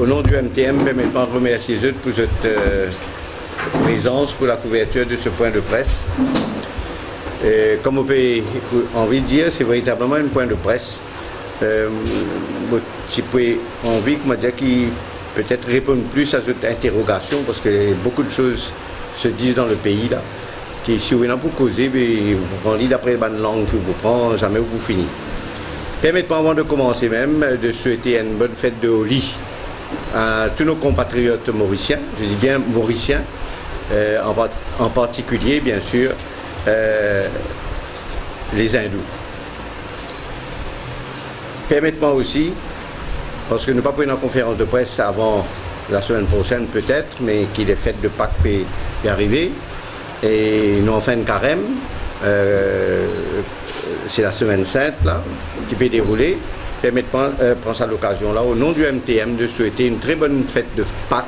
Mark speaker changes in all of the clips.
Speaker 1: au nom du MTM, permettez-moi de remercier eux pour cette présence, pour la couverture de ce point de presse. Comme on peut envie de dire, c'est véritablement un point de presse. J'ai envie qui peut-être répondre plus à cette interrogation, parce que beaucoup de choses se disent dans le pays là, qui si vous venez pour causer, vous lit d'après la langue que vous prenez, jamais vous finissez. Permettez-moi avant de commencer même de souhaiter une bonne fête de Holi à tous nos compatriotes mauriciens, je dis bien mauriciens, en particulier bien sûr les hindous. Permettez-moi aussi, parce que nous ne pas pour une conférence de presse avant la semaine prochaine peut-être, mais qu'il est fête de Pâques peut arriver, et nous en fin de carême, c'est la semaine sainte là, qui peut dérouler. Permettez-moi, prendre cette occasion-là, au nom du MTM, de souhaiter une très bonne fête de Pâques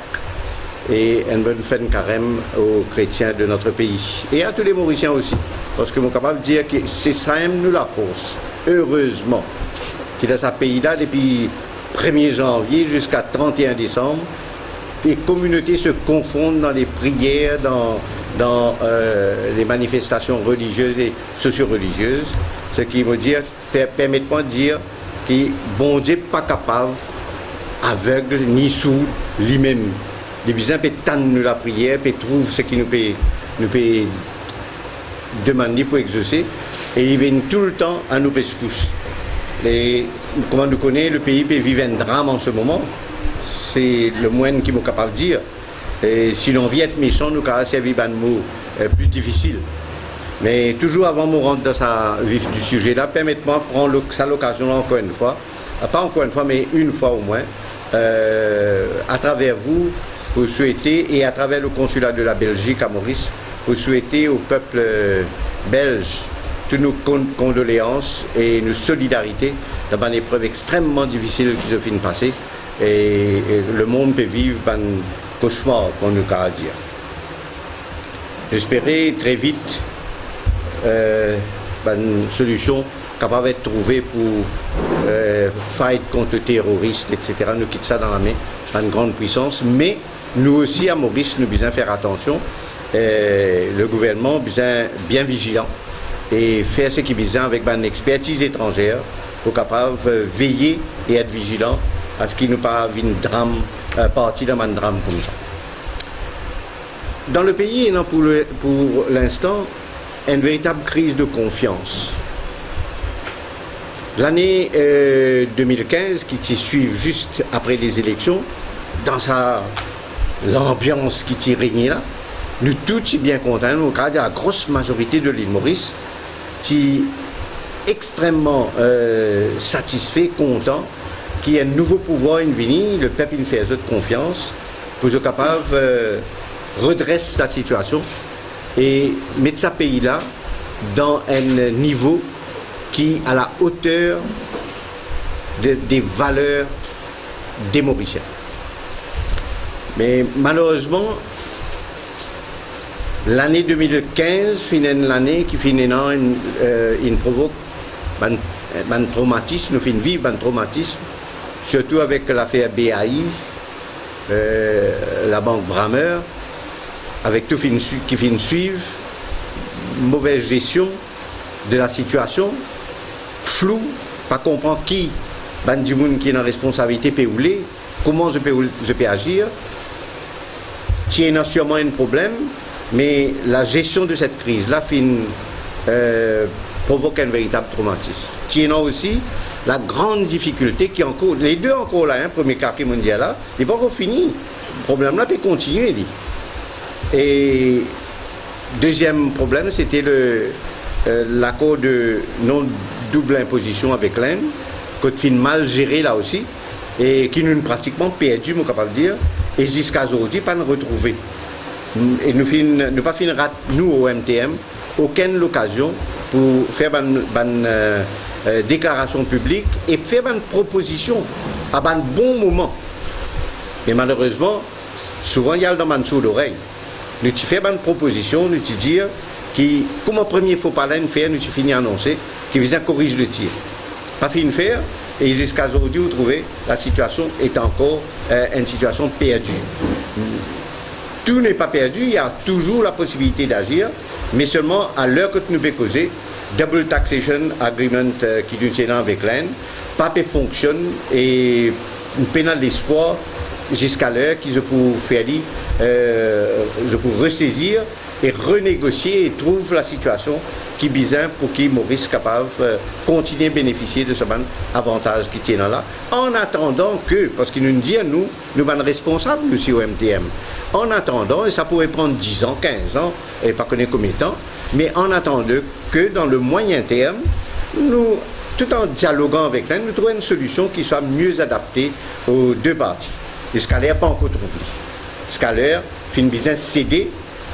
Speaker 1: et une bonne fête de carême aux chrétiens de notre pays. Et à tous les Mauriciens aussi, parce que je suis capable de dire que c'est ça même nous la force, heureusement, qu'il a ce pays-là depuis 1er janvier jusqu'à 31 décembre. Les communautés se confondent dans les prières, dans les manifestations religieuses et socio-religieuses, ce qui veut dire, permettez-moi de dire que bon Dieu n'est pas capable, aveugle ni sourd, lui-même. Les besoins peut tendre la prière, peut trouver ce qui nous peut demander pour exaucer, et il vient tout le temps à nous rescousse. Et comment nous connaît, le pays peut vivre un drame en ce moment, c'est le moins qui est capable de dire. Et si l'on vient être méchant, nous avons servi un mot plus difficile. Mais toujours avant de rentrer dans sa vif du sujet-là, permettez-moi de prendre ça l'occasion encore une fois, pas encore une fois, mais une fois au moins, à travers vous, pour souhaiter, et à travers le consulat de la Belgique à Maurice, pour souhaiter au peuple belge toutes nos condoléances et nos solidarités dans une épreuve extrêmement difficile qui se finit de passer. Et le monde peut vivre un cauchemar, comme nous avons dire. J'espérais très vite une solution capable d'être trouvée pour fight contre le terroriste, etc. Nous quittons ça dans la main, une grande puissance, mais nous aussi à Maurice, nous devons faire attention. Le gouvernement besoin bien vigilant et faire ce qu'il besoin avec une expertise étrangère pour capable veiller et être vigilant à ce qu'il nous pas une drame partie dans un drame comme ça. Dans le pays, il y a pour l'instant une véritable crise de confiance. L'année 2015, qui suit juste après les élections, dans l'ambiance qui régnait là, nous tous bien contents, nous avons la grosse majorité de l'île Maurice, qui est extrêmement satisfait, content, qu'il y ait un nouveau pouvoir venu, le peuple nous fait confiance, pour être capable de redresser la situation et mettre ce pays-là dans un niveau qui est à la hauteur des valeurs des Mauriciens. Mais malheureusement, l'année 2015 finit l'année qui finit il provoque un traumatisme, nous finit vivre un traumatisme, surtout avec l'affaire BAI, la banque Brammer, avec tout qui finit suivre, mauvaise gestion de la situation, flou, pas comprendre qui, du monde qui est en responsabilité peut ouler, comment je peux agir. Il y a sûrement un problème, mais la gestion de cette crise-là provoque un véritable traumatisme. Il y a aussi la grande difficulté qui est encore, les deux encore là, premier quartier mondial là, il n'est pas encore fini. Le problème là peut continuer. Et deuxième problème, c'était l'accord de non-double imposition avec l'Inde, qui est mal géré là aussi, et qui nous pratiquement perdu, je suis capable de dire, et jusqu'à aujourd'hui, pas nous retrouver. Et nous pas finir, nous au MTM, aucune occasion pour faire une déclaration publique et faire une proposition à un bon moment. Mais malheureusement, souvent il y a dans le d'oreille. Nous te faisons une proposition, nous te dire qui, comme en premier faut pas faire, nous te finis annoncer, qui vient corriger le tir. Pas fini de faire, Et jusqu'à aujourd'hui, vous trouvez, la situation est encore une situation perdue. Tout n'est pas perdu, il y a toujours la possibilité d'agir, mais seulement à l'heure que nous pouvons causer, Double Taxation Agreement qui nous tient avec l'Inde, pas fonctionne et nous pénal l'espoir jusqu'à l'heure qu'ils pour faire je pour ressaisir et renégocier et trouver la situation qui besoin pour que Maurice capable continuer à bénéficier de ce avantage qui tient là, en attendant que, parce qu'il nous dit nous sommes responsables, nous sur MTM, en attendant, et ça pourrait prendre 10 ans, 15 ans, et pas connaître combien de temps, mais en attendant que dans le moyen terme, nous, tout en dialoguant avec l'Inde, nous trouvons une solution qui soit mieux adaptée aux deux parties. Et ce qu'elle n'a pas encore trouvé. Ce qu'elle fait une business cédé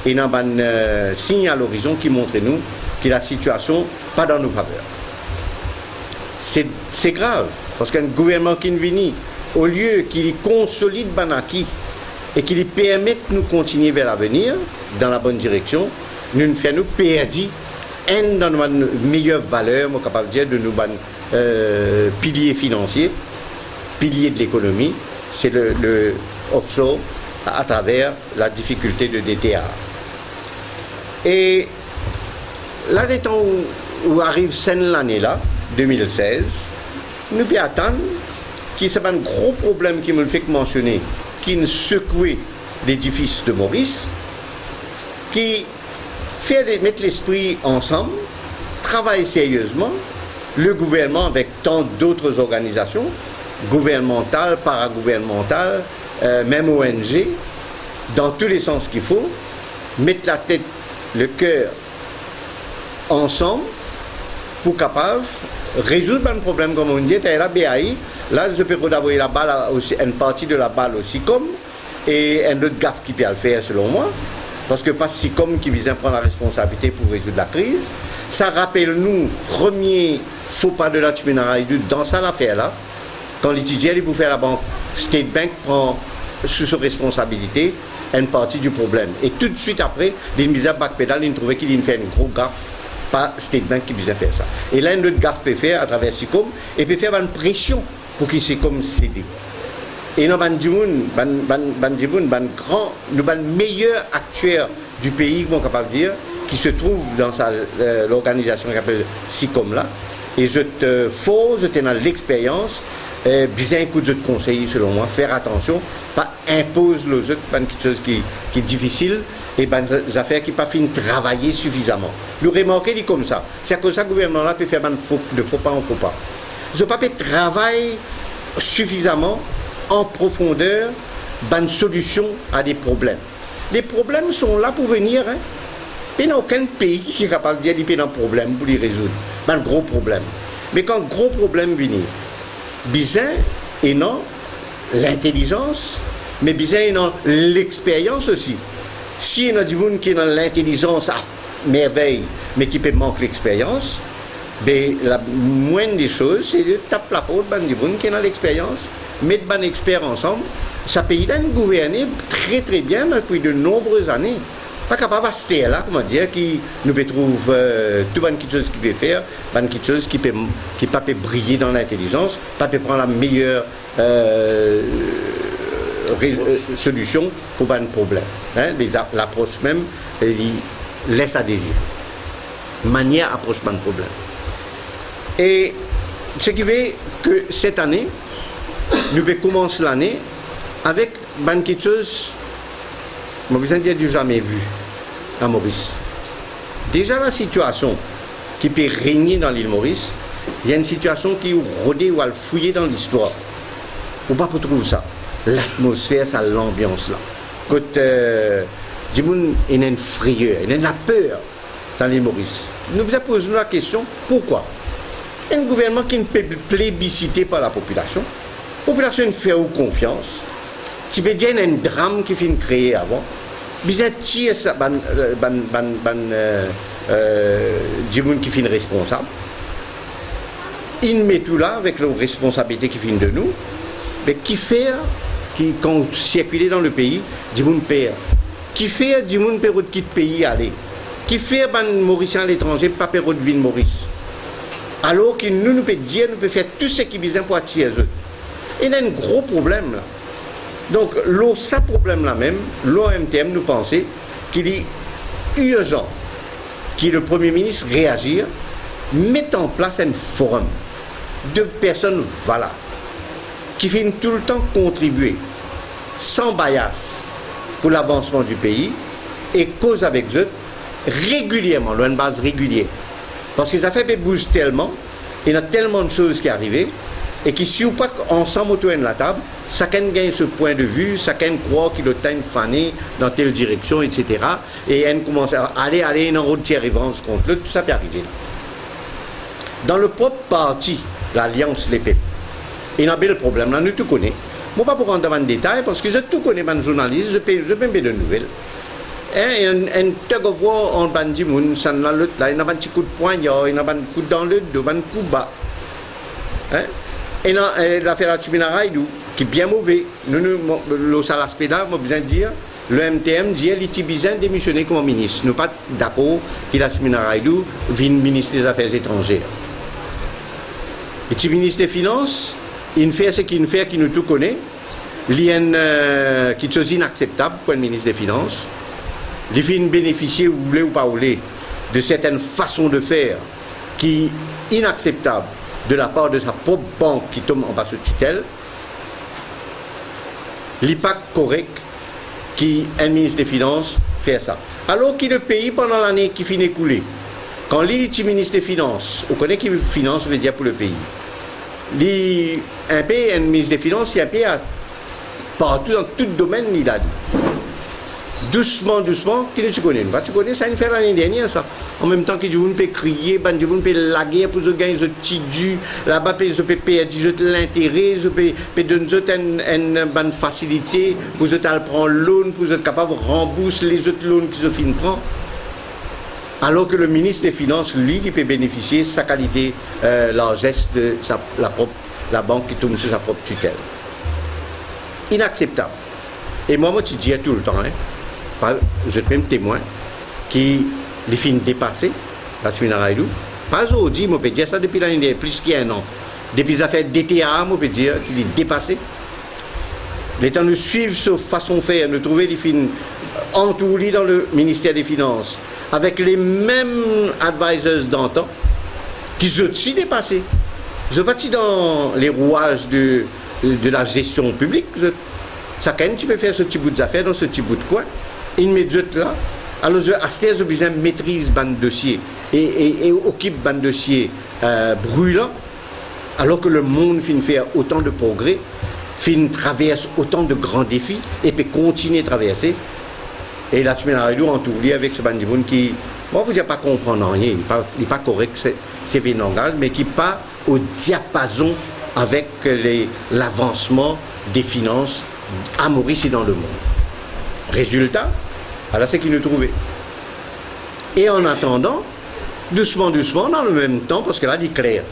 Speaker 1: et n'a pas un signe à l'horizon qui montre nous que la situation pas dans nos faveurs. C'est grave, parce qu'un gouvernement qui vient, au lieu qu'il consolide ban acquis et qu'il permette de nous continuer vers l'avenir, dans la bonne direction, nous faisons nous perdre un dans nos meilleures valeurs, moi capable de dire, de nos piliers financiers, piliers de l'économie, c'est le offshore à travers la difficulté de DTA. Et là, les temps où arrive l'année là, 2016, nous pouvons attendre qu'il y ait un gros problème qui me le fait mentionner, qui ne secoue l'édifice de Maurice, qui fait mettre l'esprit ensemble, travailler sérieusement, le gouvernement avec tant d'autres organisations, gouvernementales, paragouvernementales, même ONG, dans tous les sens qu'il faut, mettre la tête, le cœur ensemble pour capable résoudre un problème comme on dit. Et la BAI, là je peux envoyer la balle aussi, une partie de la balle au SICOM et un autre gaffe qui peut le faire selon moi, parce que pas SICOM qui vient prendre la responsabilité pour résoudre la crise. Ça rappelle nous premier faux pas de la Tchminaraïdou dans cette affaire là, quand l'étudiant pour faire la banque State Bank prend sous sa responsabilité une partie du problème. Et tout de suite après, les mises à backpedal, ils trouvaient qu'il fait une grosse gaffe, pas State Bank qui vient faire ça. Et là, une autre gaffe peut faire à travers SICOM et peut faire une pression pour qu'il SICOM cède. Et nous avons le meilleur actuaire du pays, comme on est capable de dire, qui se trouve dans l'organisation qui s'appelle SICOM là. Et je te dans l'expérience. Bien écoute, je te conseille, selon moi, faire attention, pas impose le jeu, pas quelque chose qui est difficile et des affaires qui ne pas fin travailler suffisamment. Nous remarquons dit comme ça. C'est que ça, le gouvernement-là peut faire de faux pas en faux pas. Je ne peux pas travailler suffisamment en profondeur, une solution à des problèmes. Les problèmes sont là pour venir. Hein. Il n'y a aucun pays qui est capable de dire qu'il y a un problème pour les résoudre. Un gros problème. Mais quand un gros problème vient, bizarre et non l'intelligence, mais bizarre et non l'expérience aussi. Si il y a des gens qui ont l'intelligence à merveille, mais qui peut manquer l'expérience, ben, la moindre des choses, c'est de taper la peau de des gens qui ont l'expérience, mettre des experts ensemble. Ça peut gouverner très très bien depuis de nombreuses années. Pas capable de rester là, comment dire, qui nous peut trouver tout quelque chose qui peut faire, quelque chose qui peut briller dans l'intelligence, pas peut prendre la meilleure solution pour un problème. Hein, l'approche même laisse à désirer. Manière approche pas de problème. Et ce qui fait que cette année, nous pouvons commencer l'année avec quelque chose, je ne dire du jamais vu à Maurice. Déjà la situation qui peut régner dans l'île Maurice, il y a une situation qui est rodée ou à fouiller dans l'histoire. On ne peut pas trouver ça. L'atmosphère, ça, l'ambiance là. Quand du monde il y a une frayeur, il y a une peur dans l'île Maurice. Nous vous posons la question, pourquoi? Il y a un gouvernement qui ne peut plébisciter par la population. La population ne fait aucune confiance. Tu peux dire qu'il y a un drame qui finit créé avant. Bizarre tirer ça, du monde qui finit responsable. Il met tout là avec la responsabilité qui finit de nous. Mais qui fait, quand circuler dans le pays, du monde perd. Qui fait du monde perd quitte pays aller. Qui fait ban Mauricien à l'étranger, pas perd de ville Maurice. Alors que nous pouvons dire, nous pouvons faire tout ce qui est besoin pour attirer eux. Il y a un gros problème là. Donc, ce problème-là même, l'OMTM nous pensait qu'il est urgent que le Premier ministre réagisse, mette en place un forum de personnes valables qui viennent tout le temps contribuer sans bias pour l'avancement du pays et cause avec eux régulièrement, une base régulière. Parce que les affaires bougent tellement, il y a tellement de choses qui arrivent et qui, si ou pas ensemble autour de la table, chacun gagne ce point de vue, chacun croit qu'il a une fanée dans telle direction, etc. Et elle commence à aller dans une tiers revanche contre l'autre, tout ça peut arriver. Dans le propre parti, l'Alliance Les Peuples, il y a un bel problème, là, nous tout connaissons. Je ne vais pas rentrer dans le détail parce que je tout connais les journalistes, je peux me de nouvelles. Un tug of war en bandi moun, ça n'a l'autre là, il y a un petit coup de poignard, il y a un coup dans le dos, un coup bas. Et l'affaire la Tuminaraïdou, qui est bien mauvais. Nous, l'aspect là, moi, besoin de dire, le MTM dit qu'il a besoin de démissionner comme ministre. Nous ne sommes pas d'accord qu'il a Tuminaraïdou vienne ministre des Affaires étrangères. Et le ministre des Finances, il fait ce qu'il fait, qu'il nous tout connaît, qui est chose inacceptable pour le ministre des Finances. Il fait bénéficier, ou voulez ou pas voulez, de certaines façons de faire qui est inacceptable de la part de sa propre banque qui tombe en bas de tutelle. L'impact correct qui un ministre des Finances fait ça. Alors que le pays, pendant l'année qui finit écoulée, quand il est ministre des Finances, on connaît qui finance veut dire pour le pays. Un ministre des Finances, il y a un pays partout, dans tout domaine, il a dit. Doucement, qui tu connais? Tu connais ça, il fait l'année dernière, ça. En même temps que tu peux crier, tu peux laguer pour gagner ce petit dû, là-bas, tu peux perdre l'intérêt, tu peux donner une bonne facilité, pour que tu prends l'eau, pour que tu es capable de rembourser les autres loans que tu finis prendre. Alors que le ministre des Finances, lui, il peut bénéficier de sa qualité largesse de la banque qui tombe sur sa propre tutelle. Inacceptable. Et moi, je dis tout le temps, je suis même témoin, qui les films dépassés, la Tuminaraïdou. Pas aujourd'hui, je peux dire ça depuis l'année dernière, plus qu'il y a un an. Depuis les affaires DTA, je peux dire qu'il est dépassé. Les temps de suivre cette façon de faire, de trouver les films entourés dans le ministère des Finances, avec les mêmes advisors d'antan, qui sont aussi dépassés. Je ne suis pas dans les rouages de la gestion publique. Chacun, tu peux faire ce petit bout d'affaires dans ce petit bout de coin. Une méthode là. Alors, à ce stade, je besoin maîtrise ban dossier et occupe ban dossier brûlant, alors que le monde finit faire autant de progrès, finit traverse autant de grands défis et peut continuer à traverser. Et là, tu mets la radio entouré avec ce bandit qui, moi, vous ne pas comprendre rien, il n'est pas correct, c'est un langage, mais qui n'est pas au diapason avec l'avancement des finances à Maurice et dans le monde. Résultat, voilà ce qu'il nous trouvait. Et en attendant, doucement, dans le même temps, parce que là, dit clair,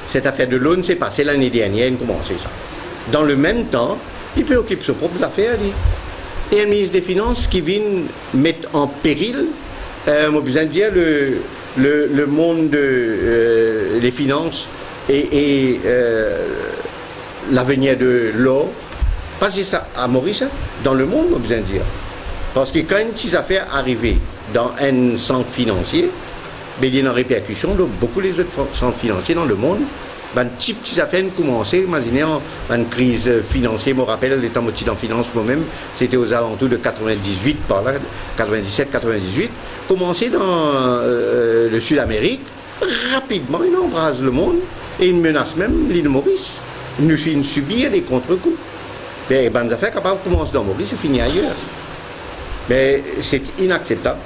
Speaker 1: cette affaire de l'ONU s'est passée l'année dernière, il a commencé ça. Dans le même temps, il peut occuper ses propres affaires, dit. Et un ministre des Finances qui vient mettre en péril, on besoin de dire, le monde des finances et l'avenir de l'or. Pas c'est ça à Maurice, dans le monde, on besoin de dire. Parce que quand une affaire arrivée dans un centre financier, ben, il y a une répercussion de beaucoup les autres centres financiers dans le monde. Ben, petites affaires ont commencé, imaginez, une crise financière, je me rappelle, l'étant moitié en finance moi-même, c'était aux alentours de 98, par là, 97-98, commencé dans le Sud-Amérique, rapidement, il embrase le monde et il menace même l'île Maurice. Il nous fait subir des contre-coups. Les bonnes affaires capables de commencer dans Maurice et finir ailleurs. Mais c'est inacceptable.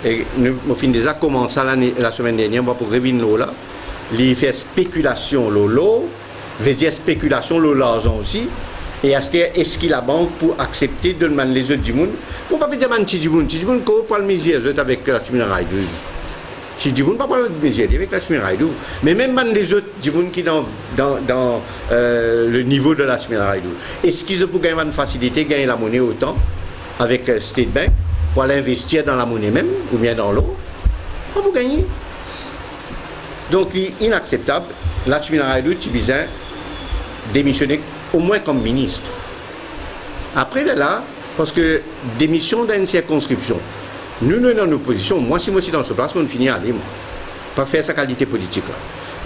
Speaker 1: Et nous avons déjà commencé la semaine dernière pour revenir là. Il fait spéculation l'eau, veut dire spéculation l'argent aussi. Et est-ce qu'il a la banque pour accepter de demander les autres du monde? On ne peut pas dire que du monde, qu'on peut le misère avec la Tuminaraïdou. Si du monde, pas pour le misère avec la Tuminaraïdou. Mais même les autres du monde qui sont dans le niveau de la Tuminaraïdou. Est-ce qu'ils peuvent gagner une facilité, gagner la monnaie autant avec State Bank pour aller investir dans la monnaie même ou bien dans l'eau? Pas pour gagner. Donc, il est inacceptable. Lakshmi Narayan qui vient démissionner au moins comme ministre. Après, là, parce que démission d'une circonscription, nous sommes en opposition. Moi, si je suis dans ce place, on finit à aller, moi. Pas faire sa qualité politique, là.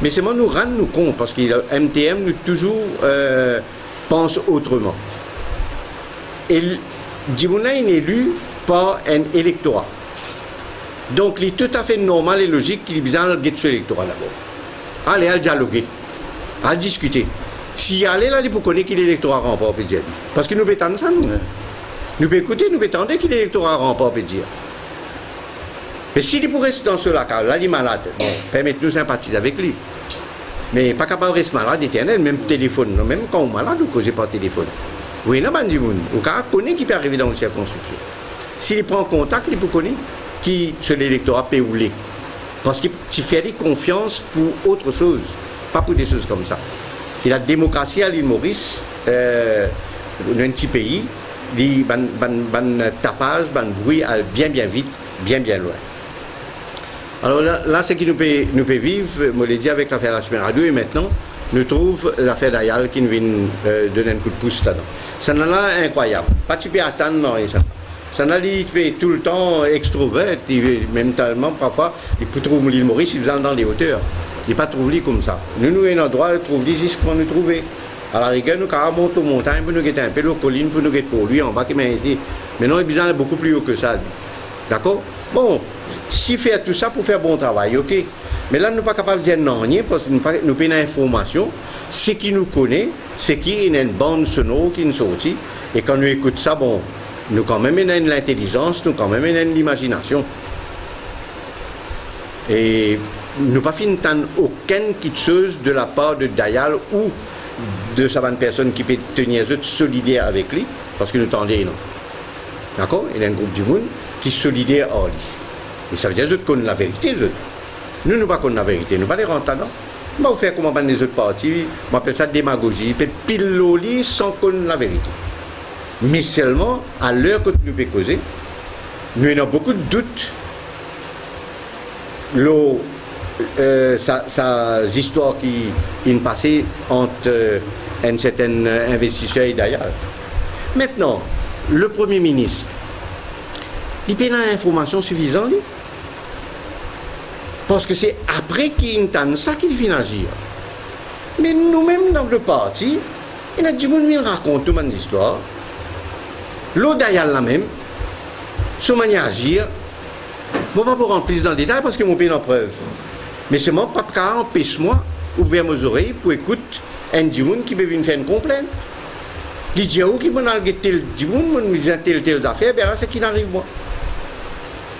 Speaker 1: Mais c'est moi, nous rendre compte, parce que MTM, nous toujours pense autrement. Et Djibouna est élu par un électorat. Donc, il est tout à fait normal et logique qu'il vise à guetter sur l'électorat d'abord. Allez, à dialoguer, à discuter. Si allez là, il faut connaître qu'il est l'électorat rempart, peut dire. Parce que nous pouvons attendre ça, nous. Nous pouvons écouter, nous pouvons attendre qu'il est l'électorat rempart, peut dire. Mais s'il pourrait rester dans ce cas, là, il est malade. Bon, permettez-nous de sympathiser avec lui. Mais pas capable de rester malade éternel, même téléphone, même quand on est malade ou que j'ai pas téléphone. Oui, non, ou quand on connaît qui peut arriver dans une circonscription. S'il prend contact, il peut connaître qui sur l'électorat peut rouler. Parce qu'il fait confiance pour autre chose, pas pour des choses comme ça. Et la démocratie à l'île Maurice, dans un petit pays, il y a un tapage, un bruit bien vite, bien loin. Alors là ce qui nous peut vivre, je l'ai dit avec l'affaire Lakshmi Narayan, et maintenant, nous trouvons l'affaire d'Ayal qui nous vient donner un coup de pouce là-dedans. Ça n'est là incroyable. Pas tu peux attendre, non, ça. Ça n'a pas tout le temps extrovert, mentalement, parfois, il peut trouver l'île Maurice, il vient dans les hauteurs. Il n'est pas trouvé comme ça. Nous avons un endroit où trouver ici comment nous trouver. À la rigueur, nous avons monté aux montagnes pour nous guetter un peu, aux collines pour nous guetter pour lui, en bas qui m'a été. Maintenant, il a besoin beaucoup plus haut que ça. D'accord? Bon, si faire tout ça pour faire bon travail, ok. Mais là, nous ne sommes pas capables de dire non, parce que nous avons une information. Ce qui nous connaît, c'est qu'il y a une bande sonore qui nous sortit. Et quand nous écoutons ça, bon, nous quand même avons l'intelligence, nous quand même avons l'imagination. Et nous n'avons pas fini d'entendre aucune petite chose de la part de Dayal ou de sa bonne personne qui peut tenir solidaire avec lui, parce que nous tendons non. D'accord? Il y a un groupe du monde qui est solidaire en lui. Et ça veut dire qu'on la vérité. Nous ne pas qu'on la vérité, nous ne pas les rentrer non. On va faire comme les autres partis, on appelle ça démagogie, puis pile au lit sans qu'on la vérité. Mais seulement, à l'heure que nous pouvons causer, nous avons beaucoup de doutes. Sa histoire qui est passée entre un certain investisseur et d'ailleurs. Maintenant, le Premier ministre, il peut avoir l'information suffisante, lui. Parce que c'est après qu'il entend ça qu'il finit agir. Mais nous-mêmes, dans le parti, il y a du monde qui raconte toute une histoire. L'autre d'ailleurs la même, son manière d'agir, je ne vais pas vous remplir dans le détail parce que mon pays en preuve. Mais c'est mon papa qui empêche-moi d'ouvrir mes oreilles pour écouter un monde qui peut venir faire une complainte. Il dit où qui m'a dit tel monde, il dit telle affaire, bien là c'est qui n'arrive moi.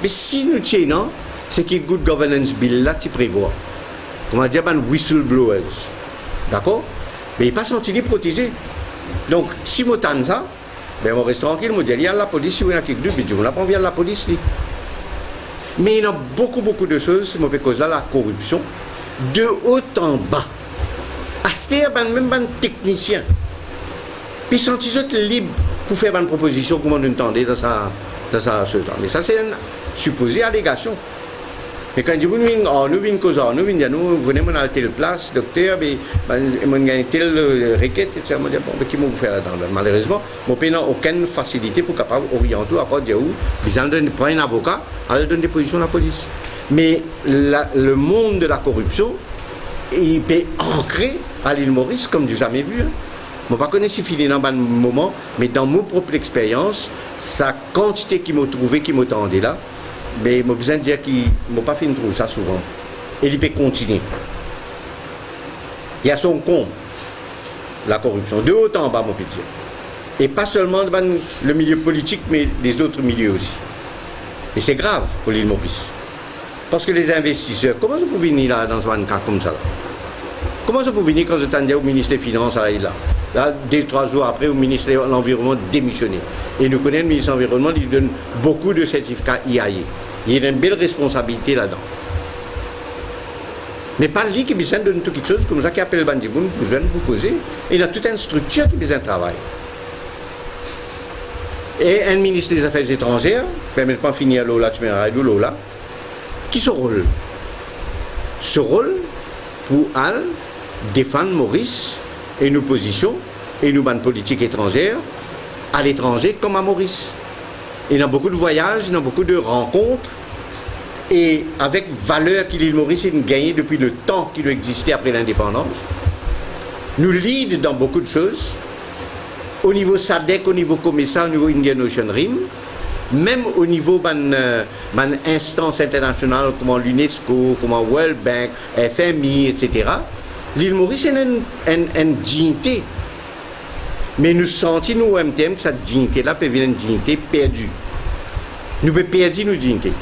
Speaker 1: Mais si nous tiens, c'est que le Good Governance Bill là, tu prévois. Comment dire, ben whistleblowers. D'accord? Mais il n'est pas senti les protéger. Donc, si je m'entends ça, ben, on reste tranquille, je dis, il y a la police, si on a quelque chose, on n'a pas envie de la police. Mais il y a beaucoup de choses, c'est mauvais cause là, la corruption, de haut en bas. À ce même un technicien. Puis sentir libre pour faire une proposition, comme on entendait dans sa chose. Mais ça, c'est une supposée allégation. Mais quand nous venons cause, nous venons à telle place, docteur, nous gagnons telle requête, etc. Je dis, bon, mais qui m'a faire là-dedans? Malheureusement, je n'ai aucune facilité pour capable orienter à part dire où, ils ont donné un avocat, ils donnent des positions à la police. Mais le monde de la corruption, il peut ancrer à l'île Maurice comme du jamais vu. Je ne connais pas si fini dans un moment, mais dans mon propre expérience, sa quantité qui m'a trouvé, qui m'a tendu là, mais je besoin de dire qu'il n'a pas fait de trouver ça souvent. Et il peut continuer. Il y a son compte, la corruption, de haut en bas, mon petit. Et pas seulement dans le milieu politique, mais les autres milieux aussi. Et c'est grave pour l'île Maurice. Parce que les investisseurs, comment ça peut venir là, dans un cas comme ça là? Comment ça peut venir quand je t'en au ministre des Finances là? Là, 2-3 jours après, au ministre de l'Environnement démissionné. Et nous connaissons le ministre de l'Environnement, il donne beaucoup de certificats IAE. Il y a une belle responsabilité là-dedans. Mais pas lui qui a besoin de donner quelque chose comme ça, qui appelle Bandiboun pour jeune, pour causer. Et il y a toute une structure qui a besoin de travail. Et un ministre des Affaires étrangères, permettez pas finir Lola, Lakshmi Narayan, Lola, qui ce rôle? Ce rôle, pour aller défendre Maurice et nos positions et nos bandes politiques étrangères à l'étranger comme à Maurice. Il y a beaucoup de voyages, il y a beaucoup de rencontres et avec valeur qu'il l'île Maurice a gagné depuis le temps qu'il existait après l'indépendance, nous lead dans beaucoup de choses, au niveau SADC, au niveau COMESA, au niveau Indian Ocean Rim, même au niveau d'une instance internationale comme l'UNESCO, comme World Bank, FMI, etc. L'île Maurice a une dignité. Mais nous sentons, nous, au MTM, que cette dignité-là peut venir une dignité perdue. Nous pouvons perdre nos dignités.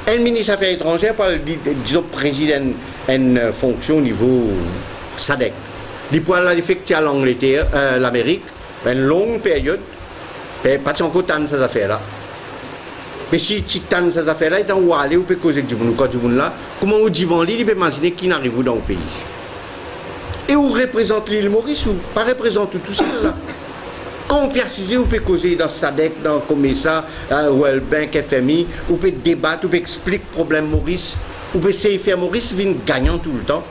Speaker 1: Un ministre des Affaires étrangères, disons, président une fonction au niveau SADC. Il peut aller effectuer à l'Angleterre, l'Amérique, une longue période, pas de son côté de ces affaires-là. Mais si tu as ces affaires-là, il faut aller, ou peut causer du monde, là, comment on dit, il peut imaginer qui n'arrive dans le pays. Et où représente l'île Maurice, ou pas représente tout ça là. Quand on peut préciser, on peut causer dans SADC, dans COMESA, World Bank, FMI, on peut débattre, on peut expliquer le problème Maurice, on peut essayer de faire Maurice vient gagnant tout le temps.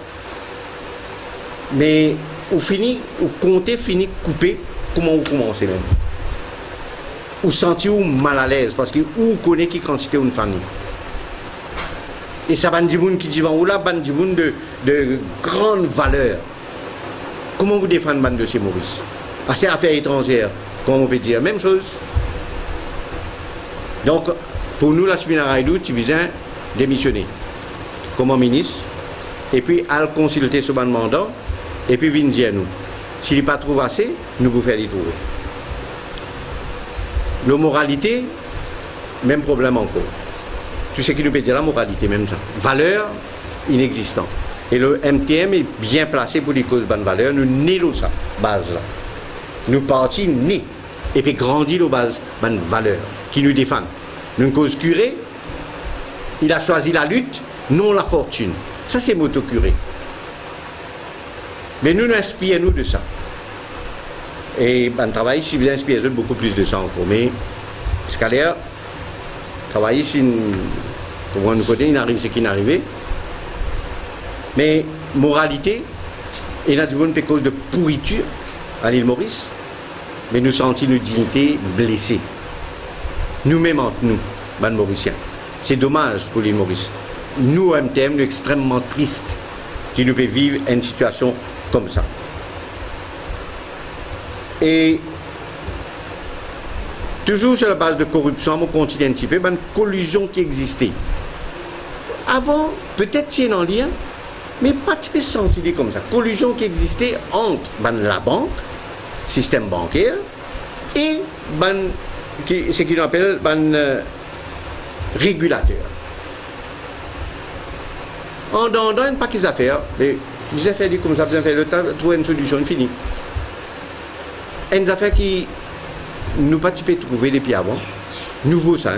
Speaker 1: Mais on finit, on compte finit coupé, comment on commence même. Ou sentir mal à l'aise parce que ou connaît qui quantité une famille. Et ça va dire qui dit ou là ban de grande valeur. Comment vous défendez ban dossier Maurice? Ah, c'est affaires étrangères, comment on peut dire même chose. Donc pour nous la Chimina Raidou tu viens démissionner comme ministre et puis à consulter ce ban mandat et puis venir dire nous. S'il n'est pas trouvé assez, nous pouvons faire les trouver. La moralité, même problème encore. Tout ce qui nous peut dire la moralité, même ça. Valeur inexistante. Et le MTM est bien placé pour les causes de bonne valeur. Nous nés ça, base là. Nous partis nés. Et puis grandir nos bases, bonne valeur, qui nous défendent. Nous cause curée, il a choisi la lutte, non la fortune. Ça c'est moto curé. Mais nous inspirons de ça. Et ben, travail ici vous inspire beaucoup plus de ça encore. Mais scalaire, travail ici, pour nous côté, il arrive ce qui est arrivé. Mais moralité, il y a du monde cause de pourriture à l'île Maurice, mais nous sentons nos dignités blessées. Nous-mêmes entre nous, ben Mauriciens. C'est dommage pour l'île Maurice. Nous, MTM, nous extrêmement tristes qui nous peut vivre une situation comme ça. Et toujours sur la base de corruption, on continue un petit peu, une collusion qui existait. Avant, peut-être qu'il y a un lien, mais pas de senti comme ça. Collusion qui existait entre la banque, système bancaire, et ce qu'on appelle régulateur. En donnant pas qu'ils affaires, mais les affaires comme ça, vous avez le temps de trouver une solution finie. Une affaire qui nous pas trouver depuis avant, nouveau ça,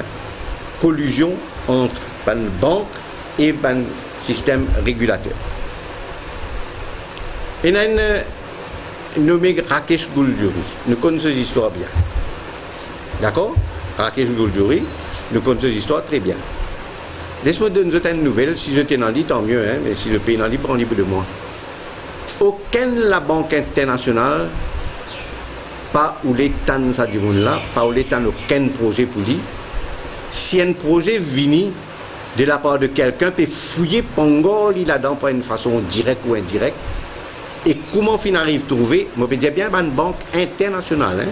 Speaker 1: collusion entre une banque et un système régulateur. Il y a une nommé Rakesh Gouldjouri. Nous connaissons ces histoires bien. D'accord? Rakesh Gouldjouri, nous connaissons ces histoires très bien. Laisse-moi donner une nouvelle. Si je t'en dis, tant mieux, hein, mais si le pays n'en dit, prends libre de moi. Aucune la banque internationale, pas où l'État nous a dit là, pas où l'État n'a aucun projet pour lui. Si un projet vient de la part de quelqu'un, peut fouiller Pongoli là-dedans par une façon directe ou indirecte. Et comment on arrive à trouver, je peux dire bien, une banque internationale. Hein,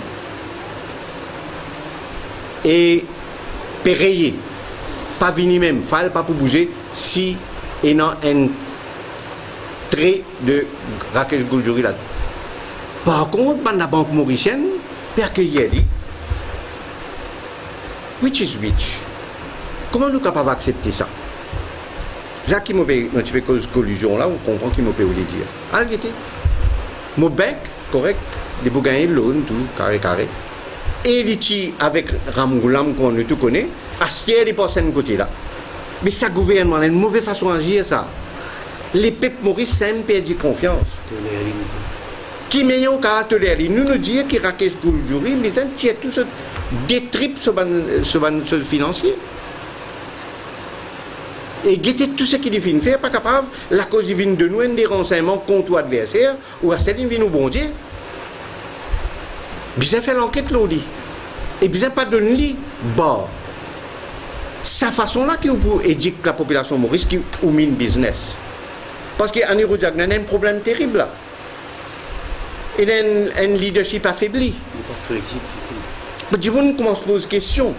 Speaker 1: et payer, pas venir même, il pas pour bouger, si il y a un trait de Rakesh Gouldjouri là-dedans. Par contre, la banque mauricienne peut accueillir, which is which. Comment nous sommes capables d'accepter ça? Jacques qui m'a fait une cause de collusion là, on comprend qu'il m'a fait dire. Arrêtez. Mon bec, correct, de vous gagner l'eau, tout, carré. Et l'iti avec Ramoulam, qu'on nous tout connaît, acheter les personnes de côté là. Mais ça gouvernement a une mauvaise façon d'agir ça. Les peuples Maurice s'aiment perdu confiance. Qui meilleur caractère nous dit qu'il Rakesh Gouldjouri, mais ça tient tout ce détrip sur le financier. Et guetter tout ce qu'il vient faire, pas capable, la cause il vient de nous des renseignements contre l'adversaire, ou à celle il vient nous bon Dieu. Bien faire l'enquête, l'on dit. Et bien pas donner lui, bah, sa façon là qui peut éduquer la population maurice qui ou mine business. Parce qu'en Irodiag, il y a un problème terrible là. Il y a un leadership affaibli. Mais du coup, on commence à poser question.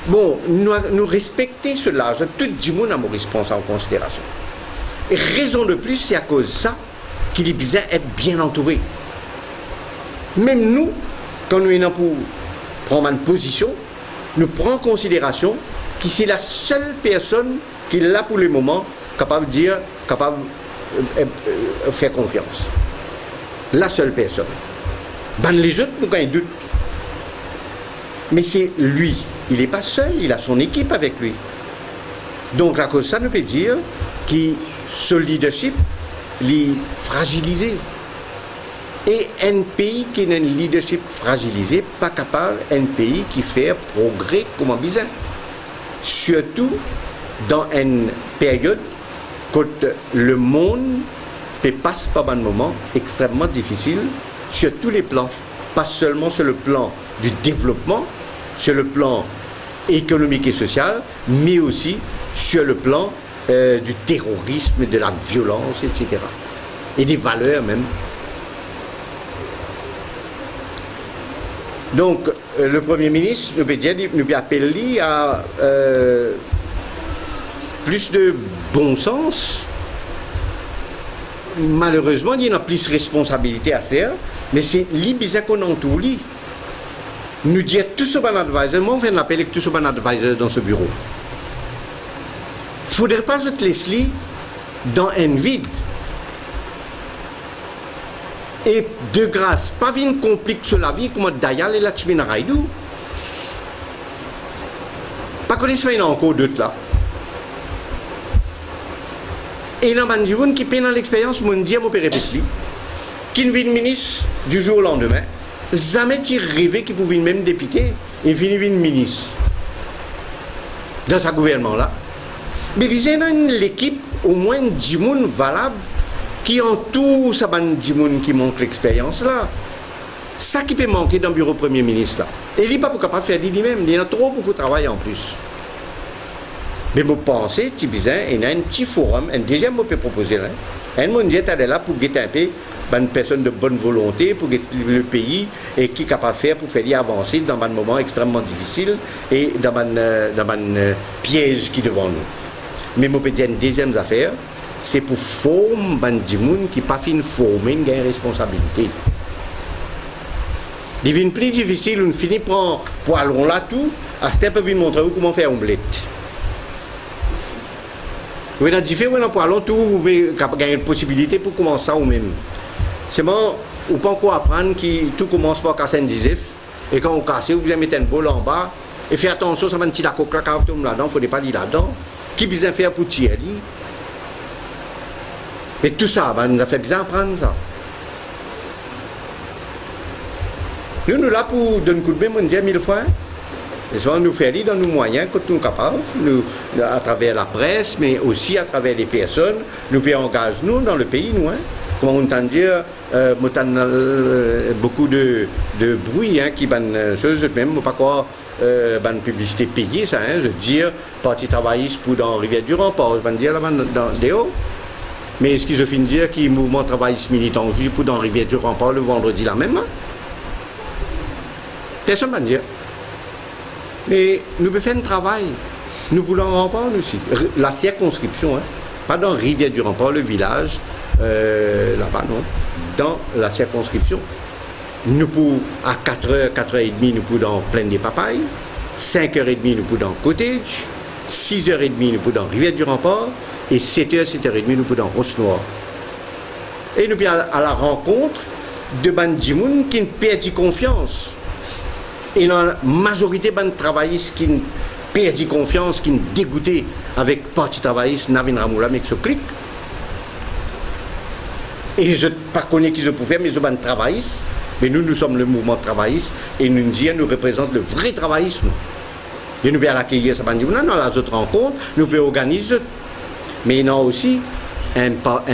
Speaker 1: Bon, nous respecter cela, tout le monde a Maurice prend ça en considération. Et raison de plus, c'est à cause de ça qu'il est besoin d'être bien entouré. Même nous, quand nous sommes pour prendre une position, nous prenons en considération que c'est la seule personne qui est là pour le moment capable de dire, capable de faire confiance. La seule personne. Ben, les autres, nous avons un doute. Mais c'est lui. Il n'est pas seul, il a son équipe avec lui. Donc, à cause de ça, nous peut dire que ce leadership est fragilisé. Et un pays qui a un leadership fragilisé, pas capable, un pays qui fait progrès comme un besoin. Surtout dans une période où le monde passe par un moment extrêmement difficile sur tous les plans. Pas seulement sur le plan du développement, sur le plan économique et social, mais aussi sur le plan du terrorisme, de la violence, etc. Et des valeurs même. Donc, le Premier ministre nous appelle à plus de bon sens. Malheureusement, il y a plus de responsabilité à faire, mais c'est lui qu'on entoure lui. Nous dit tout ce bon advisor, moi on fait un appel avec tout ce bon advisor dans ce bureau. Il ne faudrait pas se laisser dans un vide. Et de grâce, pas venir compliquer sur la vie comme Dayal et la Tchimina Raidou. Pas connaître il y en a encore d'autres là. Et il y a des gens qui peinent dans l'expérience, mon Dieu, mon père répète, qui ne vient ministre du jour au lendemain, jamais il rêvait qu'il pouvait même député, il finit ministre. Dans ce gouvernement-là. Mais il y a l'équipe, au moins 10 personnes valables, qui entoure sa bande de gens qui montrent l'expérience là. Ça qui peut manquer dans le bureau Premier ministre là. Et il n'est pas capable de faire lui-même, il y a trop beaucoup de travail en plus. Mais je pense qu'il y a un petit forum, un deuxième mot peut proposer. Un monde est là pour guetter un peu une personne de bonne volonté, pour guetter le pays et qui est capable de faire pour faire avancer dans un moment extrêmement difficile et dans un piège qui est devant nous. Mais je peux dire une deuxième affaire, c'est pour former des gens qui ne sont pas formés, qui ont une responsabilité. Il devient plus difficile, on finit par poilon là tout, à ce temps, on montrer comment faire une omelette. Vous avez différents poilons tout, vous pouvez gagner une possibilité pour commencer vous-même. C'est bon, ou pas encore apprendre que tout commence par casser un disif, et quand on casse, vous pouvez mettre un bol en bas, et faire attention, ça va un petit lac là-dedans, il ne faut pas aller là-dedans. Qui besoin faire pour tirer? Et tout ça, nous a fait bien apprendre ça. Nous sommes là pour donner un coup de main, on dit 1000 fois. Et souvent, nous faisons dans nos moyens, quand nous sommes capables, à travers la presse, mais aussi à travers les personnes, nous pouvons engager nous dans le pays, nous. Comment on entend dire, beaucoup de bruit, qui ban chose, même pas quoi, ban publicité payée, ça, je veux dire, parti travailliste pour dans Rivière-du-Rempart, pas, ban dire là dans Déo. Mais ce que je finis de dire, qui mouvement travailliste militant, juste pour dans Rivière-du-Rempart le vendredi là même, personne ne va dire. Mais nous pouvons faire un travail. Nous voulons en Rempart aussi. La circonscription, pas dans Rivière-du-Rempart, le village, là-bas, non. Dans la circonscription. Nous pouvons, à 4h, 4h30, nous pouvons dans Plaine des Papayes. 5h30, nous pouvons dans Cottage. 6h30, nous pouvons dans Rivière-du-Rempart. Et 7h, 7h30, nous pouvons dans Roche-Noire. Et nous pouvons à la rencontre de Bandimoun qui ne perdent confiance. Et la majorité des travaillistes qui perdent confiance, qui sont dégoûtés avec le Parti travailliste, Navin Ramoula, mais qui se cliquent. Et je ne connais pas qui je peux faire, mais je suis travailliste. Mais nous sommes le mouvement travailliste et nous représentons le vrai travaillisme. Et nous pouvons l'accueillir, ça dans les autres rencontres, nous pouvons organiser. Mais il y a aussi un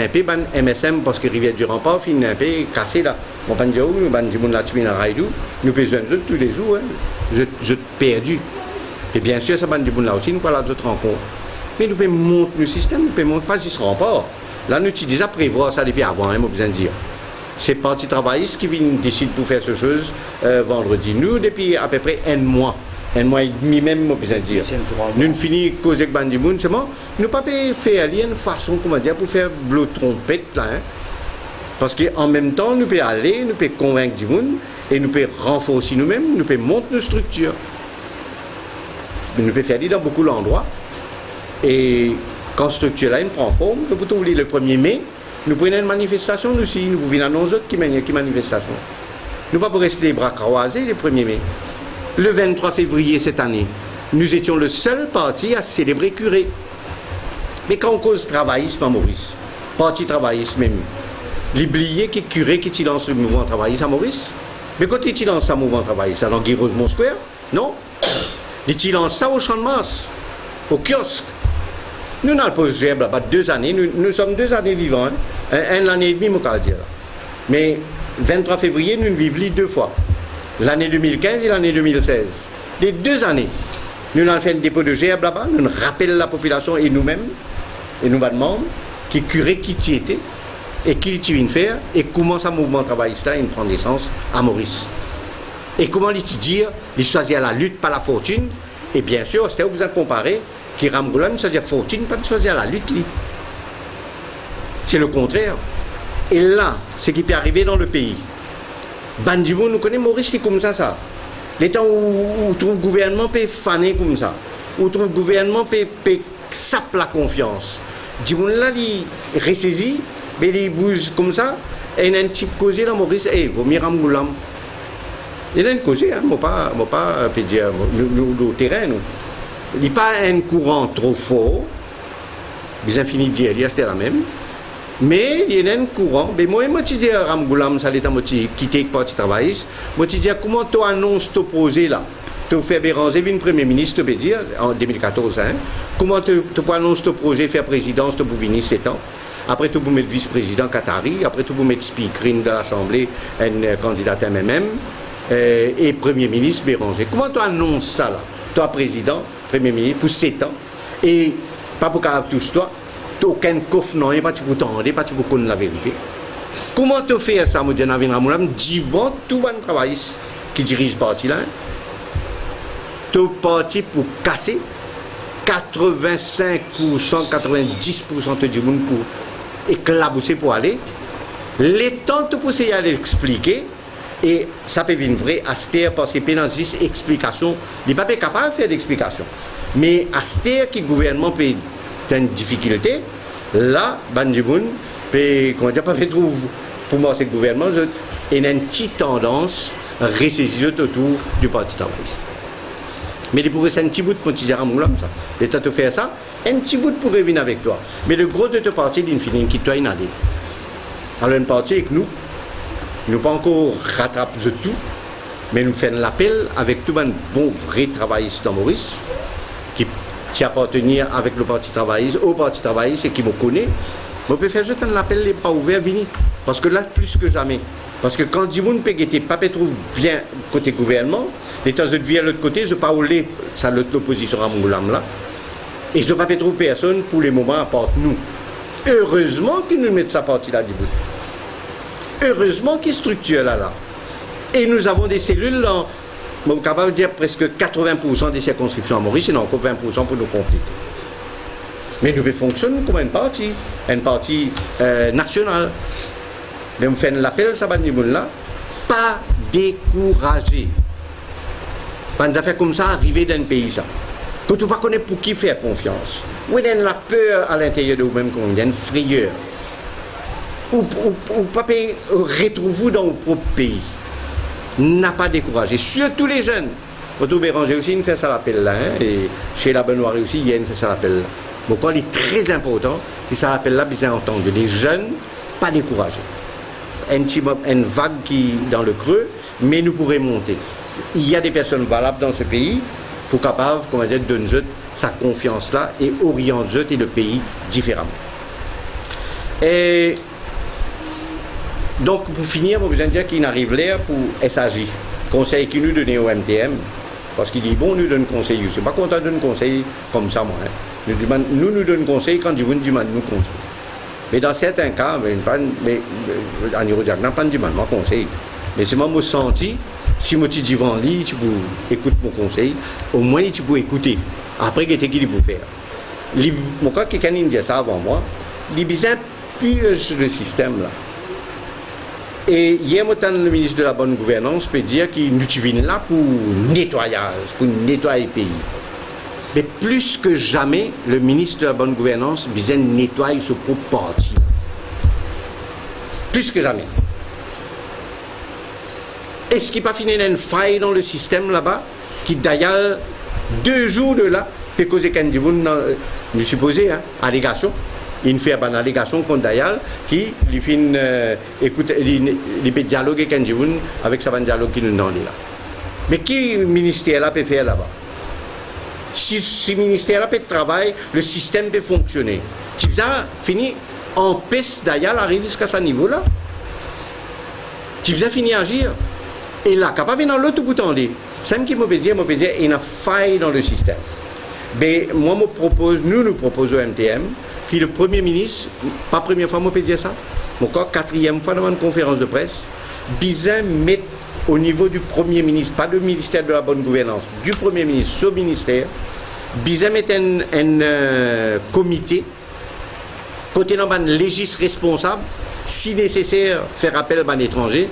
Speaker 1: peu de MSM parce que Rivière du Rempart finit un peu cassé là. On va dire, nous pouvons la tuer dans Raidou, nous pouvons tous les jours, je perdu. Et bien sûr, ça va dire là aussi, nous pouvons les autres rencontres. Mais nous pouvons monter le système, nous pouvons monter pas si ce rempart. Là, nous utilisons déjà prévoir ça depuis avant, on besoin de dire. C'est parti travailliste qui vient décider pour faire ce chose vendredi. Nous, depuis à peu près un mois et demi même, on besoin de dire. Nous finissons de causer avec Bandimoun, c'est bon. Nous ne pouvons pas faire une façon, comment dire, pour faire bleu trompette là. Hein. Parce qu'en même temps, nous pouvons aller, nous pouvons convaincre du monde et nous pouvons renforcer nous-mêmes, nous pouvons monter nos structures. Nous pouvons faire dans beaucoup d'endroits. Et quand cette structure-là prend forme, je peux trouver le 1er mai, nous prenons une manifestation aussi, nous pouvons annoncer qui manifestation. Nous ne pouvons pas rester les bras croisés le 1er mai. Le 23 février cette année, nous étions le seul parti à célébrer Curé. Mais quand on cause travaillisme à Maurice, parti travailliste même, l'oublier qui est Curé qui lance le mouvement travailliste à Maurice. Mais quand il lance ce mouvement travailliste, dans Guy-Rosemont Square, non. Il lance ça au Champ de Mars, au kiosque. Nous, on a le poste là-bas 2 années, nous sommes 2 années vivants, hein. Un année et demi, mon cas dire. Mais 23 février, nous vivons 2 fois. L'année 2015 et l'année 2016. Les 2 années, nous avons fait un dépôt de gerbe là-bas, nous rappelons la population et nous-mêmes, et nous membres, qui curé qui y était, et qui y vient faire, et comment ce mouvement travailliste là, il prend naissance à Maurice. Et comment il dire, il choisit la lutte, pas la fortune, et bien sûr, c'était où vous avez comparé, qui Ramgoulam choisit la fortune, pas de choisir la lutte. C'est le contraire. Et là, ce qui peut arriver dans le pays, Bandimoun, nous connaissons Maurice, c'est comme ça. Les temps où le gouvernement peut faner comme ça, où le gouvernement peut saper la confiance. Dimoun là, il ressaisit, mais il bouge comme ça, et il y a un type causé là, Maurice, vaut mieux Ramgoulam. Il y a une causé, hein, moi pas dire, nous, au terrain, nous. Il n'y a pas un courant trop fort, les infinis de dire, c'était la même. Mais il y a un courant. Mais moi, je dis à Ramgoulam, ça l'est quitter le parti travailliste. Moi, je dis comment tu annonces ton projet là. Tu fais Béranger, une Premier ministre, tu peux dire, en 2014. Hein, comment tu annonces ton projet, faire présidence, tu peux venir 7 ans. Après, tu peux mettre vice-président Qatari. Après, tu peux mettre speakerine de l'Assemblée, un candidat MMM. Et Premier ministre Béranger. Comment tu annonces ça là? Toi, président, Premier ministre, pour 7 ans. Et pas pour qu'à tous toi. Aucun coffre, non, pas tu peux t'entendre, pas tu peux connaître la vérité. Comment tu fais ça, moi, Navin Ramoulam, divant tout le travail qui dirige le parti là. Tu es parti pour casser 85%, 90% du monde pour éclabousser pour aller. Les temps tu peux aller expliquer, et ça peut venir vrai à Stère parce que pénalise explication, il n'est pas capable de faire d'explication. Mais à Stère, qui le gouvernement peut une difficulté, là, Bandimoun peut, comment dire, pas trouve pour moi, ce gouvernement, il y a une petite tendance à ressaisir autour du parti travailliste. Mais il pourrait faire un petit bout de petit Ramoulam, ça. L'État te fait ça, un petit bout pour revenir avec toi. Mais le gros de ton parti, il finit qui toi, il a dit. Alors, une partie avec nous, nous pas encore rattraper tout, mais nous faisons l'appel avec tout un bon vrai travailliste dans Maurice, qui appartenir avec le parti travailliste, au parti travailliste et qui me connaît, je peux faire juste un appel les bras ouverts, venir. Parce que là, plus que jamais. Parce que quand Dimoun Pegete, Papé trouve bien côté gouvernement, les temps de vie à l'autre côté, je ne parle pas l'opposition à Moulam là. Et je ne peux pas trouver personne pour les moments à part nous. Heureusement qu'ils nous mettent sa partie là du bout. Heureusement qu'ils structurent là. Et nous avons des cellules là. Je suis capable de dire presque 80% des circonscriptions à Maurice, et non encore 20% pour nous compléter. Mais nous fonctionnons comme un parti national. Mais on fait l'appel à Bandimoun là, pas décourager. Pas des affaires comme ça arriver dans un pays ça. Que tu ne connais pas pour qui faire confiance. Ou il y a la peur à l'intérieur de vous-même, il y a une frayeur. Ou pas retrouver dans votre propre pays. N'a pas découragé, surtout les jeunes. Autour Béranger aussi, il fait ça l'appel là, hein, et chez la Benoît aussi, il y a une fait ça l'appel là. Donc, il est très important que ça l'appel là, bien entendu. Les jeunes, pas découragés. Une vague qui dans le creux, mais nous pourrions monter. Il y a des personnes valables dans ce pays pour capable, comment dire, donner sa confiance là et orienter et le pays différemment. Et donc, pour finir, je besoin de dire qu'il arrive là pour SAG, conseil qu'il nous donne au MTM, parce qu'il dit bon, nous donne conseil. Je ne suis pas content de donner conseil comme ça, moi. Hein. Nous donnons conseil quand je vous demande nous conseil. Mais dans certains cas, en Irodia, n'a pas de demande, moi conseil. Mais c'est moi, je senti, si je dis devant lui, tu peux écouter mon conseil, au moins tu peux écouter. Après, qu'est-ce qu'il peut faire? Mon cas, quelqu'un dit ça avant moi, il bizarre purge le système là. Et hier, le ministre de la Bonne Gouvernance peut dire qu'il nous vient là pour nettoyage, pour nettoyer le pays. Mais plus que jamais, le ministre de la Bonne Gouvernance besoin de nettoyer ce propre parti. Plus que jamais. Est-ce qu'il n'y a pas fini d'une faille dans le système là-bas, qui d'ailleurs, 2 jours de là, peut causer qu'un je suppose, hein, allégation. Il fait une allégation contre Dayal qui lui fait écouter, il peut dialoguer avec sa dialogue qui nous donne là. Mais qui ministère là peut faire là-bas? Si ce ministère là peut travailler, le système peut fonctionner. Tu as fini en piste Dayal arrive jusqu'à ce niveau-là. Tu as fini à agir. Et là, capable dans l'autre bout en ligne. C'est ce qui me dire, il y a une faille dans le système. Mais moi, nous proposons au MTM, qui le Premier ministre, pas première fois, je peux dire ça, mon corps, 4e fois dans une conférence de presse, bizarre mettre au niveau du Premier ministre, pas du ministère de la Bonne Gouvernance, du Premier ministre, ce ministère, bizarre mettre un comité, côté dans un légiste responsable, si nécessaire, faire appel à un étranger,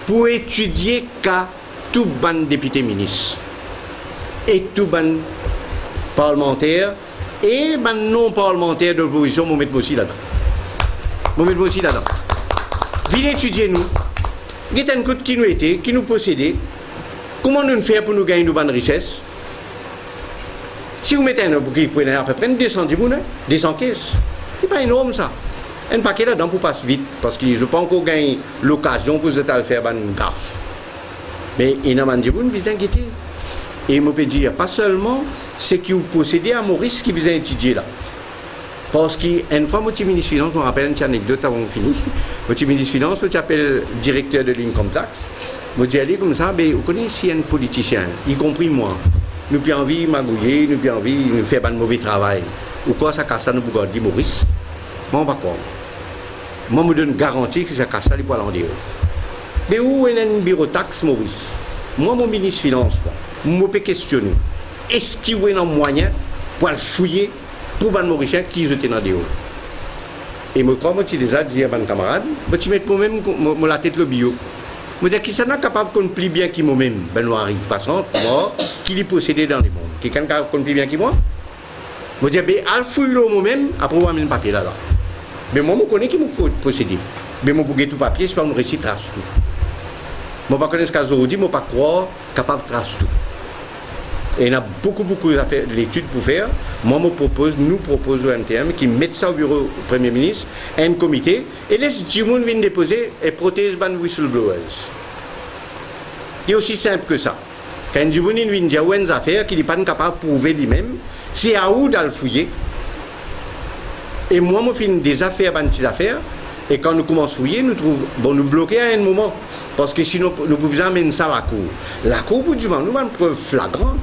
Speaker 1: pour étudier qu'à tout ban député ministre et tout ban parlementaire et ban non parlementaire de l'opposition, vous mettez aussi là-dedans. Vous mettez aussi là-dedans. Venez étudier nous. Dites un coup qui nous était, qui nous possédait. Comment nous faire pour nous gagner de bonnes richesses? Si vous mettez un pour qui prenez à peu près 200 caisses, c'est pas énorme ça. Un paquet là-dedans pour passer vite, parce que je ne peux pas encore gagner l'occasion pour vous faire une gaffe. Mais il y a des gens qui sont inquiétés. Et il me peut dire, pas seulement ce que vous possédez à Maurice qui vous a étudié là. Parce qu'une fois, mon ministre des Finances, je me rappelle une anecdote avant de finir. Mon ministre des Finances, je m'appelle directeur de l'income tax. Je dis, allez comme ça, mais vous connaissez un politicien, y compris moi. Nous avons envie de magouiller, nous avons envie de faire un mauvais travail. Ou quoi, ça casse ça, nous pouvons dire Maurice. Moi, pas quoi. Moi, je me donne garantie que ça casse ça, les poils en dire. Mais où est un bureau taxe, Maurice? Moi, mon ministre des Finances, je peux questionner. Est-ce qu'il y a un moyen pour le fouiller pour les Mauriciens qui étaient dans des hauts? Et moi, quand je déjà dit à mes camarades, je mets moi-même la tête le bio. Je dis qui n'est capable de plus bien que moi-même, Benoît Henri. De toute façon, moi, qui est possédé dans les mondes. Quelqu'un qui connaît plus bien que moi? Je dis, al fouille moi-même, après, je mets le papier là. Mais moi, je connais qui me possédé. Mais moi, pour tout papier, je ne peux pas réussir à tracer tout. Je ne connais pas ce que je dis, je ne peux pas croire capable de tracer tout. Et il y a beaucoup d'études pour faire. Moi, nous proposons au MTM qui mette ça au bureau du Premier ministre, un comité, et laisse tout le monde venir déposer et protéger les whistleblowers. C'est aussi simple que ça. Quand du monde vient dire une affaire qu'il n'est pas capable de prouver lui-même, c'est à où d'aller fouiller. Et moi, je fais des affaires, des affaires, et quand nous commençons à fouiller, nous bloquons à un moment. Parce que sinon, nous pouvons amener ça à la cour. La cour, pour du moment, nous avons une preuve flagrante.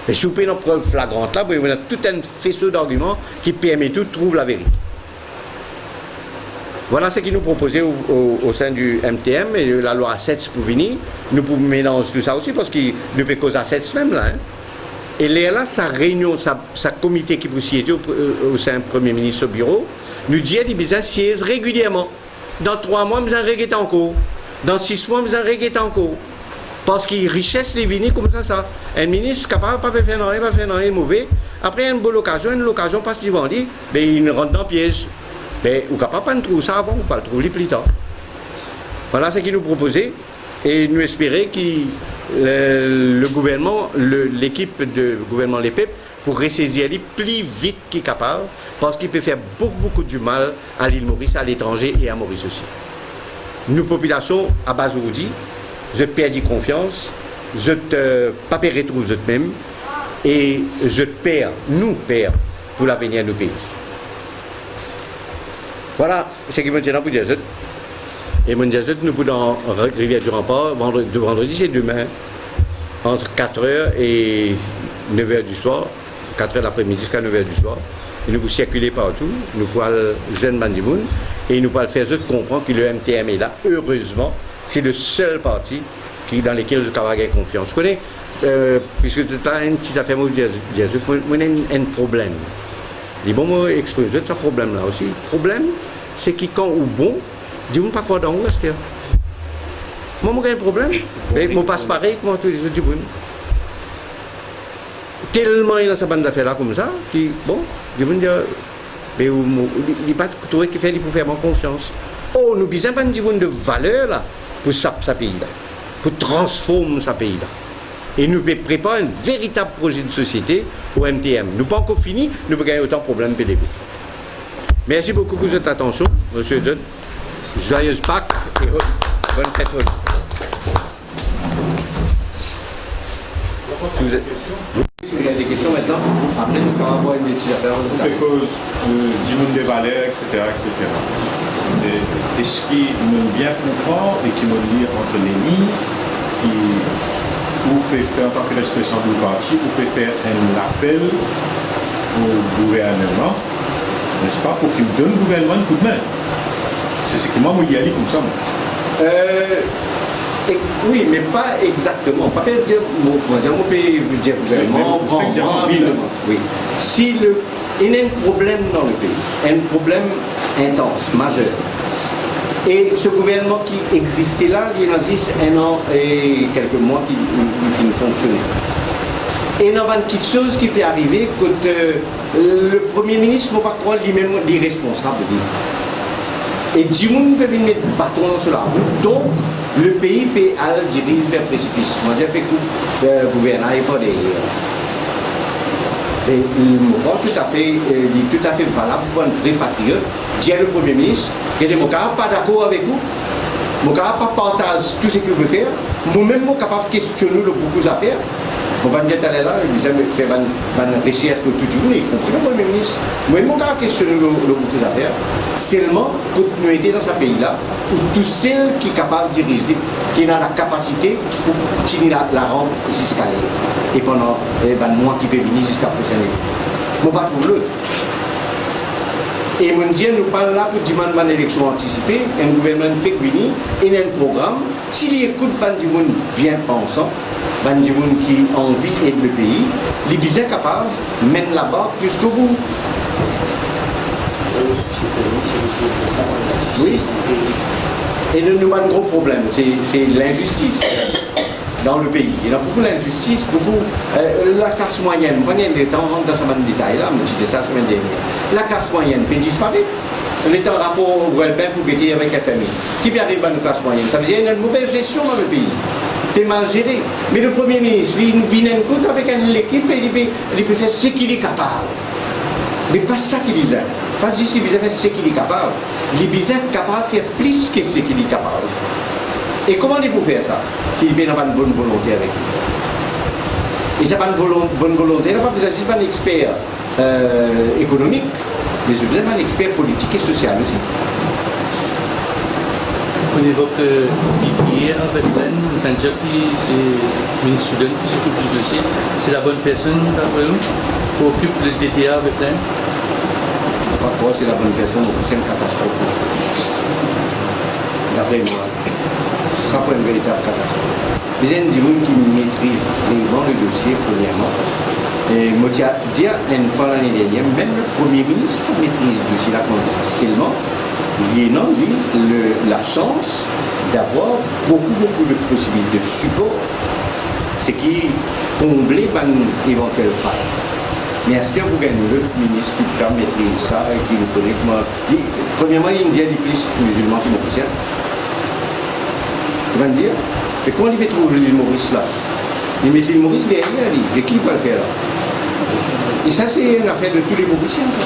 Speaker 1: Mais si vous avez une preuve flagrante là, vous avez tout un faisceau d'arguments qui permet de trouver la vérité. Voilà ce qu'ils nous proposaient au sein du MTM et la loi 7 pour venir. Nous pouvons mélanger tout ça aussi parce que nous pouvons causer à 7 même là. Hein. Et là, sa réunion, sa comité qui vous siège au sein du Premier ministre au bureau, nous dit qu'il besoin siège régulièrement. Dans 3 mois, nous avons regretté encore. Dans 6 mois, nous avons regretté encore. Parce qu'il richesse les vignes comme ça. Un ministre capable de faire rien, mauvais. Après, une bonne occasion passe devant lui, mais il rentre dans le piège. Mais vous ne pouvez pas trouver ça avant, vous pouvez le trouver plus tard. Voilà ce qu'il nous proposait. Et nous espérons que le gouvernement, l'équipe de gouvernement Les Peuples, pour ressaisir lui plus vite qu'il est capable, parce qu'il peut faire beaucoup de mal à l'île Maurice, à l'étranger et à Maurice aussi. Nous, population, à Bazoudi, je perds confiance je te pas retrouve je même et je perds, nous perdons pour l'avenir du pays. Voilà ce qui me tient à vous dire. Et mon dire, nous pouvons Rivière du Rempart, vendredi c'est demain, entre 4h et 9h du soir, 4h l'après-midi jusqu'à 9h du soir. Et nous pouvons circuler partout, nous pouvons jeune Bandimoun, et nous pouvons faire comprendre que le MTM est là. Heureusement, c'est le seul parti dans lequel je peux avoir confiance. Je connais, puisque tu as une petite affaire, moi j'ai un problème. Les bons mots expriment, ce problème-là aussi. Le problème, c'est que quand ou bon, dis-moi pas quoi dans l'Ouest. Moi, j'ai un problème. Mais je passe pareil que moi, tous les autres du monde. Tellement il y a sa bande d'affaires là comme ça, qui, bon, je me dis, mais il n'est pas trouvé qu'il fait pour faire mon confiance. Oh, nous besoin pas de valeur là, pour ce pays-là, pour transformer ce pays-là. Et nous préparer un véritable projet de société au MTM. Nous pas encore fini, nous pouvons gagner autant de problèmes que des autres. Merci beaucoup pour votre attention, monsieur John. Joyeuse Pâques et bonne fête. Si vous avez des questions maintenant, après nous allons avoir une petite affaire.
Speaker 2: À cause du monde des valeurs, etc. Et ce qui me bien comprend et qui me lit entre les lignes, qui vous pouvez faire en tant que l'expression du parti, vous pouvez faire un appel au gouvernement, n'est-ce pas, pour qu'il donne au gouvernement un coup de main. C'est ce qui m'a dit comme ça.
Speaker 1: Oui, mais pas exactement. Pas dire, mon pays, dire gouvernement, oui. Si il y a un problème dans le pays, un problème intense, majeur, et ce gouvernement qui existait là, il y a 1 an et quelques mois qui finit fonctionner. Et il y a quelque chose qui peut arriver quand le Premier ministre ne va pas croire lui-même l'irresponsable. Et Djimoun peut venir mettre bâton dans cela. Donc, le pays peut aller diriger vers le précipice. Moi, je fais que le gouvernement n'est pas derrière. Et le mot tout à fait valable pour un vrai patriote. Dire le Premier ministre, que je ne suis pas d'accord avec vous, je ne suis pas partage tout ce qu'il veut faire, moi-même, je suis capable de questionner beaucoup d'affaires. On va dire aller là, ils aiment faire une recherche de tout le monde, y compris le Premier ministre. Moi-même, je suis questionner beaucoup d'affaires. Seulement, continuité dans ce pays-là, où tous ceux qui sont capables de diriger, qui ont la capacité pour tenir la rampe jusqu'à l'aide. Et pendant les mois qui peuvent venir jusqu'à la prochaine élection. Moi, pas pour l'autre. Et mon Dieu, nous parlons là pour demander une élection anticipée, un gouvernement fait venir, et un programme. S'il écoute du monde bien pensant, du monde qui a envie d'aider le pays, il est bien capable de mettre la barre jusqu'au bout. Oui. Et nous avons un gros problème, c'est l'injustice dans le pays. Il y a beaucoup d'injustice, beaucoup. La classe moyenne, l'État rentre dans ce détail là, mais je disais ça la semaine dernière. La classe moyenne peut disparaître. L'État en rapport au Guelpin pour guetter avec FMI. Qui peut arriver à une classe moyenne? Ça veut dire qu'il y a une mauvaise gestion dans le pays. C'est mal géré. Mais le Premier ministre, il vient en compte avec l'équipe et il peut faire ce qu'il est capable. Mais pas ça qu'il disait. Pas juste qu'il fait ce qu'il est capable. Il est capable de faire plus que ce qu'il est capable. Et comment il peut faire ça s'il n'a pas une bonne volonté avec lui? Et ça n'a pas une bonne volonté, il n'a pas besoin d'un expert économique, mais il a besoin d'un expert politique et social aussi.
Speaker 3: On évoque Didier avec Len, Tanjak, c'est le ministre Soudan qui s'occupe du dossier. C'est la bonne personne d'après vous qui occupe le DTA avec Len?
Speaker 1: Pas quoi, c'est la bonne personne, c'est une catastrophe. D'après moi, ça peut être une véritable catastrophe. Il y a des gens qui maîtrisent vraiment le dossier, premièrement. Et moi, je dire, une fois l'année dernière, même le Premier ministre maîtrise le dossier là, styllement. Il y a la chance d'avoir beaucoup de possibilités de support, ce qui comble une éventuelle faille. Mais à ce temps, vous gagnez le ministre qui peut maîtriser ça et qui nous connaît comment. Premièrement, il y a des plus musulmans que mauriciens. Tu vas me dire, mais comment il va trouver l'île Maurice là? Il met l'île Maurice derrière lui, mais qui va le faire là? Et ça, c'est une affaire de tous les Mauriciens, ça.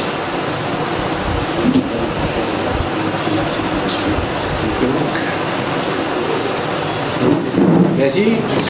Speaker 1: Merci.